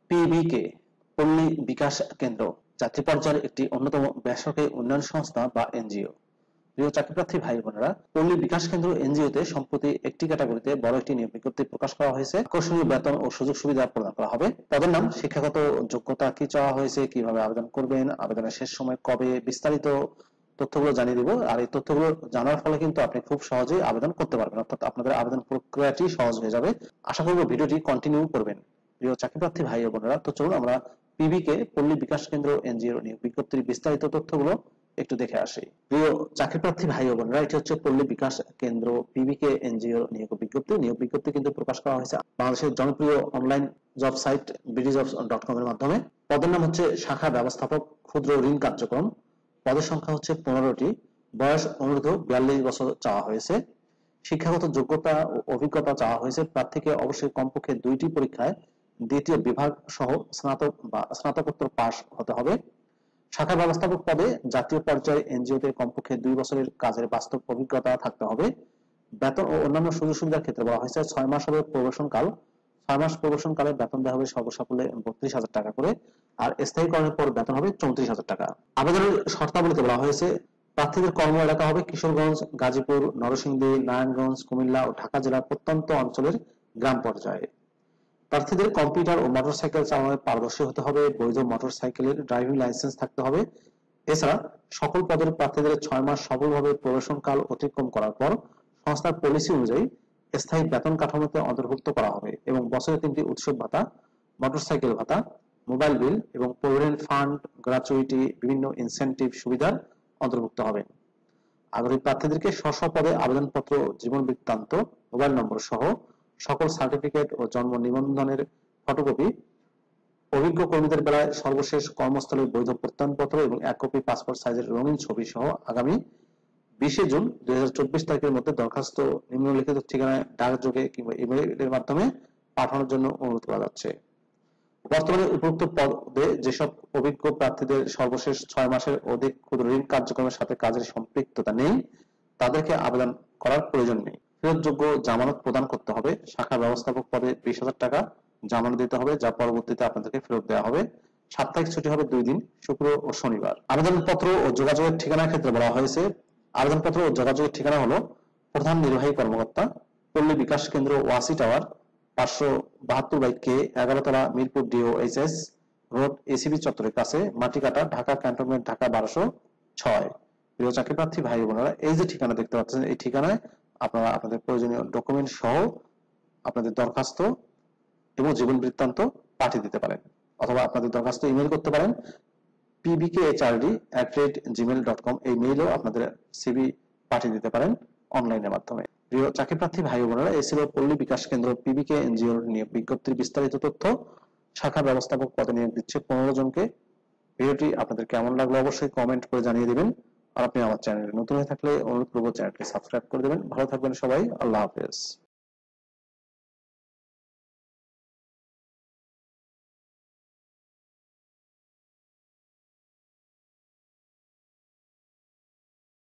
পিবিকে পল্লী বিকাশ কেন্দ্র জাতীয় পর্যায়ের একটি অন্যতম বেসরকারি উন্নয়ন সংস্থা বা এনজিও। প্রিয় চাকরিপ্রার্থী ভাই বোনেরা, পল্লী বিকাশ কেন্দ্র এনজিওতে সম্প্রতি একটি ক্যাটাগরিতে বড় একটি নিয়োগ বিজ্ঞপ্তি প্রকাশ করা হয়েছে। আকর্ষণীয় বেতন ও সুযোগ সুবিধা প্রদান করা হবে। তাদের নাম, শিক্ষাগত যোগ্যতা কি চাওয়া হয়েছে, কিভাবে আবেদন করবেন, আবেদনের শেষ সময় কবে, বিস্তারিত তথ্যগুলো জানিয়ে দিব। আর এই তথ্যগুলো জানার ফলে কিন্তু আপনি খুব সহজেই আবেদন করতে পারবেন, অর্থাৎ আপনাদের আবেদন প্রক্রিয়াটি সহজ হয়ে যাবে। আশা করব ভিডিওটি কন্টিনিউ করবেন। প্রিয় চাকরিপ্রার্থী ভাই ও বোনেরা, তো চলুন আমরা পিবিকে পল্লী বিকাশ কেন্দ্র এনজিও নিয়োগ বিজ্ঞপ্তির বিস্তারিত তথ্যগুলো একটু দেখে আসি। প্রিয় চাকরিপ্রার্থী ভাই ও বোনেরা, এটি হচ্ছে পল্লী বিকাশ কেন্দ্র পিবিকে এনজিও নিয়োগ বিজ্ঞপ্তি। নিয়োগ বিজ্ঞপ্তি কিন্তু প্রকাশ করা হয়েছে বাংলাদেশের জনপ্রিয় অনলাইন জব সাইট bdjobs.com এর মাধ্যমে। পদের নাম হচ্ছে শাখা ব্যবস্থাপক, ক্ষুদ্র ঋণ কার্যক্রম। পদের সংখ্যা হচ্ছে 15টি। বয়স অনূর্ধ্ব 42 বছর চাওয়া হয়েছে। শিক্ষাগত যোগ্যতা ও অভিজ্ঞতা চাওয়া হয়েছে। প্রার্থীকে অবশ্যই কমপক্ষে 2টি পরীক্ষায় দ্বিতীয় বিভাগ সহ স্নাতক বা স্নাতকোত্তর পাশ হতে হবে। শাখা ব্যবস্থাপক পদে জাতীয় পর্যায়ে এনজিওতে কমপক্ষে 2 বছরের কাজের বাস্তব অভিজ্ঞতা থাকতে হবে। বেতন ও অন্যান্য সুযোগ সুবিধার ক্ষেত্রে বলা হয়েছে 6 মাস হবে প্রবেশনকাল। 6 মাস প্রবেশনকালে বেতন দেওয়া হবে সর্বসাকুল্যে 32,000 টাকা করে, আর স্থায়ীকরণের পর বেতন হবে 34,000 টাকা। আবেদনের শর্তাবলীতে বলা হয়েছে প্রার্থীদের কর্ম এলাকা হবে কিশোরগঞ্জ, গাজীপুর, নরসিংদী, নারায়ণগঞ্জ, কুমিল্লা ও ঢাকা জেলার প্রত্যন্ত অঞ্চলের গ্রাম পর্যায়ে। প্রার্থীদের কম্পিউটার ও মোটরসাইকেল চালানোয় পারদর্শী হতে হবে। বৈধ মোটরসাইকেলের ড্রাইভিং লাইসেন্স থাকতে হবে। এছাড়া সকল পদের প্রার্থীদের 6 মাস সফলভাবে প্রবেশনকাল অতিক্রম করার পর সংস্থার পলিসি অনুযায়ী স্থায়ী বেতন কাঠামোতে অন্তর্ভুক্ত করা হবে এবং বছরে 3টি উৎসব ভাতা, মোটরসাইকেল ভাতা, মোবাইল বিল এবং প্রভিডেন্ট ফান্ড, গ্র্যাচুইটি, বিভিন্ন ইনসেনটিভ সুবিধার অন্তর্ভুক্ত হবে। আগ্রহী প্রার্থীদেরকে স্ব পদে আবেদনপত্র, জীবন বৃত্তান্ত, মোবাইল নম্বর সহ সকল সার্টিফিকেট ও জন্ম নিবন্ধনের ফটোকপি, অভিজ্ঞ কর্মীদের বেলায় সর্বশেষ কর্মস্থলের বৈধ প্রত্যয়নপত্র এবং 1 কপি পাসপোর্ট সাইজের রঙিন ছবি সহ আগামী 20 জুন 2024 তারিখের মধ্যে দরখাস্ত নিম্নলিখিত ঠিকানায় ডাকযোগে কিংবা ইমেইলের মাধ্যমে পাঠানোর জন্য অনুরোধ করা যাচ্ছে। বর্তমানে উপরোক্ত পদে যেসব অভিজ্ঞ প্রার্থীদের সর্বশেষ 6 মাসের অধিক ক্ষুদ্র ঋণ কার্যক্রমের সাথে কাজের সম্পৃক্ততা নেই, তাদেরকে আবেদন করার প্রয়োজন নেই। ফেরতযোগ্য জামানত প্রদান করতে হবে। শাখা ব্যবস্থাপক পদে 20,000 টাকা জামানত দিতে হবে, যা পরবর্তীতে আপনাদেরকে ফেরত দেওয়া হবে। সাপ্তাহিক ছুটি হবে 2 দিন, শুক্র ও শনিবার। আবেদনপত্র ও যোগাযোগের ঠিকানার ক্ষেত্রে বলা হয়েছে আবেদনপত্র ও যোগাযোগের ঠিকানা হলো প্রধান নির্বাহী কর্মকর্তা, পল্লী বিকাশ কেন্দ্র, ওয়াসি টাওয়ার, 572/K, 11 তলা, মিরপুর DOHS রোড, এসিবি চত্বরের কাছে, মাটিকাটা, ঢাকা ক্যান্টনমেন্ট, ঢাকা 1206। প্রিয় চাকরিপ্রার্থী ভাই বোনেরা, এই যে ঠিকানা দেখতে পাচ্ছেন, এই ঠিকানায় আপনারা আপনাদের প্রয়োজনীয় ডকুমেন্ট সহ আপনাদের দরখাস্ত এবং জীবন বৃত্তান্ত পাঠিয়ে দিতে পারেন, অথবা আপনাদের দরখাস্ত ইমেল করতে পারেন pbkhrd@gmail.com। এই মেইলেও আপনাদের সিভি পাঠিয়ে দিতে পারেন অনলাইনের মাধ্যমে। প্রিয় চাকরিপ্রার্থী ভাই বোনেরা, এই ছিল পল্লী বিকাশ কেন্দ্র পিবিকে এনজিওর নিয়োগ বিজ্ঞপ্তির বিস্তারিত তথ্য। শাখা ব্যবস্থাপক পদে নিয়োগ দিচ্ছে 15 জনকে। ভিডিওটি আপনাদের কেমন লাগলো অবশ্যই কমেন্ট করে জানিয়ে দিবেন। আর আপনি আমার চ্যানেলে নতুন হয়ে থাকলে অনুরোধ করব চ্যানেলটি সাবস্ক্রাইব করে দেবেন। ভালো থাকবেন সবাই, আল্লাহ হাফেজ।